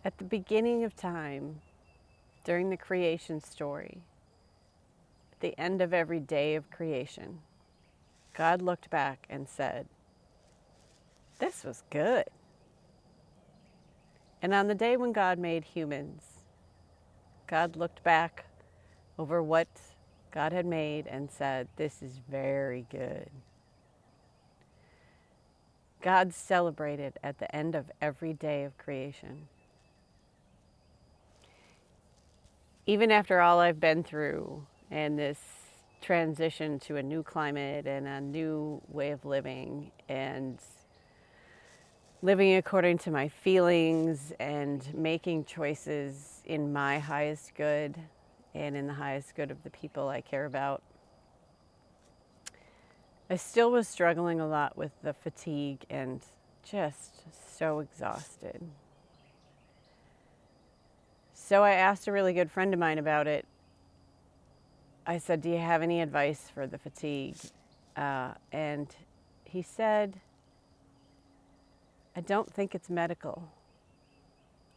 At the beginning of time, during the creation story, at the end of every day of creation, God looked back and said, "This was good." And on the day when God made humans, God looked back over what God had made and said, "This is very good." God celebrated at the end of every day of creation. Even after all I've been through and this transition to a new climate and a new way of living and living according to my feelings and making choices in my highest good and in the highest good of the people I care about, I still was struggling a lot with the fatigue and just so exhausted. So I asked a really good friend of mine about it. I said, "Do you have any advice for the fatigue?" And he said, "I don't think it's medical."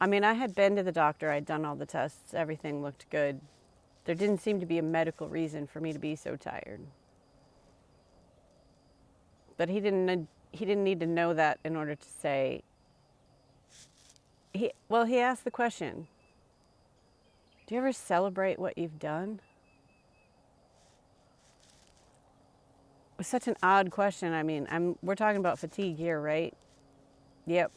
I mean, I had been to the doctor, I'd done all the tests, everything looked good. There didn't seem to be a medical reason for me to be so tired. But he didn't need to know that in order to say, he asked the question, "Do you ever celebrate what you've done?" It was such an odd question. I mean, we're talking about fatigue here, right? Yep.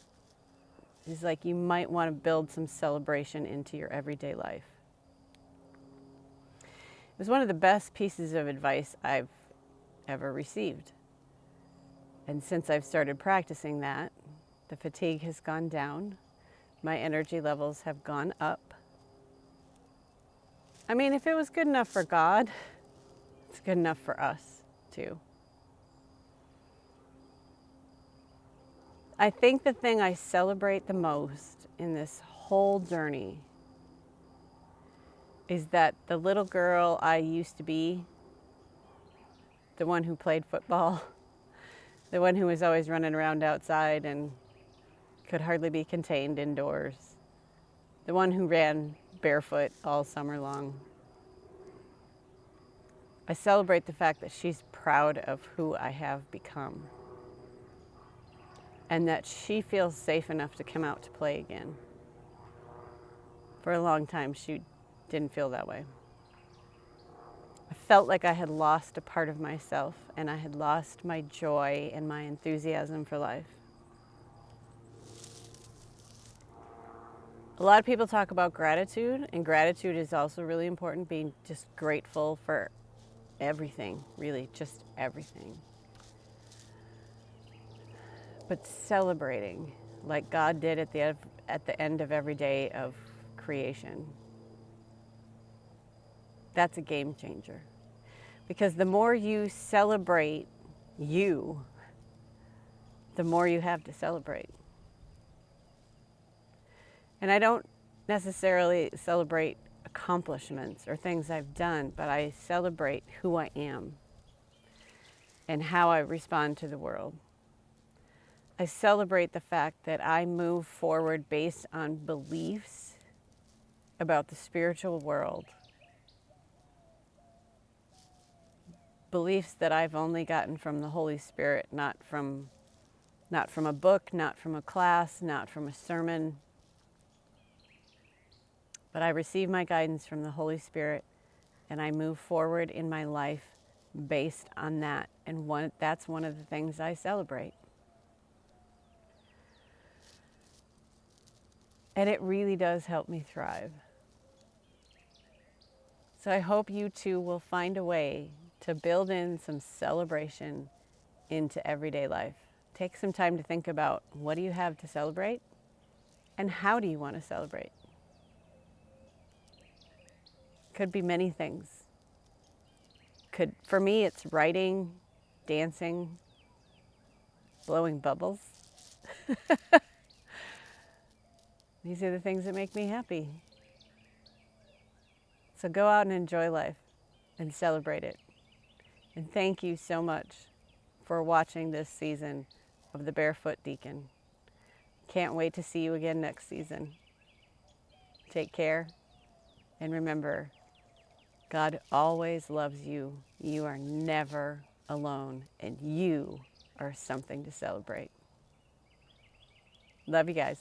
He's like, you might want to build some celebration into your everyday life. It was one of the best pieces of advice I've ever received. And since I've started practicing that, the fatigue has gone down. My energy levels have gone up. I mean, if it was good enough for God, it's good enough for us too. I think the thing I celebrate the most in this whole journey is that the little girl I used to be, the one who played football, the one who was always running around outside and could hardly be contained indoors, the one who ran barefoot all summer long. I celebrate the fact that she's proud of who I have become and that she feels safe enough to come out to play again. For a long time, she didn't feel that way. I felt like I had lost a part of myself and I had lost my joy and my enthusiasm for life. A lot of people talk about gratitude, and gratitude is also really important, being just grateful for everything, really, just everything. But celebrating, like God did at the end of every day of creation, that's a game changer. Because the more you celebrate you, the more you have to celebrate. And I don't necessarily celebrate accomplishments or things I've done, but I celebrate who I am and how I respond to the world. I celebrate the fact that I move forward based on beliefs about the spiritual world. Beliefs that I've only gotten from the Holy Spirit, not from a book, not from a class, not from a sermon. But I receive my guidance from the Holy Spirit and I move forward in my life based on that. And that's one of the things I celebrate. And it really does help me thrive. So I hope you too will find a way to build in some celebration into everyday life. Take some time to think about, what do you have to celebrate? And how do you want to celebrate? Could be many things. For me, it's writing, dancing, blowing bubbles. These are the things that make me happy. So go out and enjoy life and celebrate it. And thank you so much for watching this season of the Barefoot Deacon. Can't wait to see you again next season. Take care. And remember, God always loves you. You are never alone, and you are something to celebrate. Love you guys.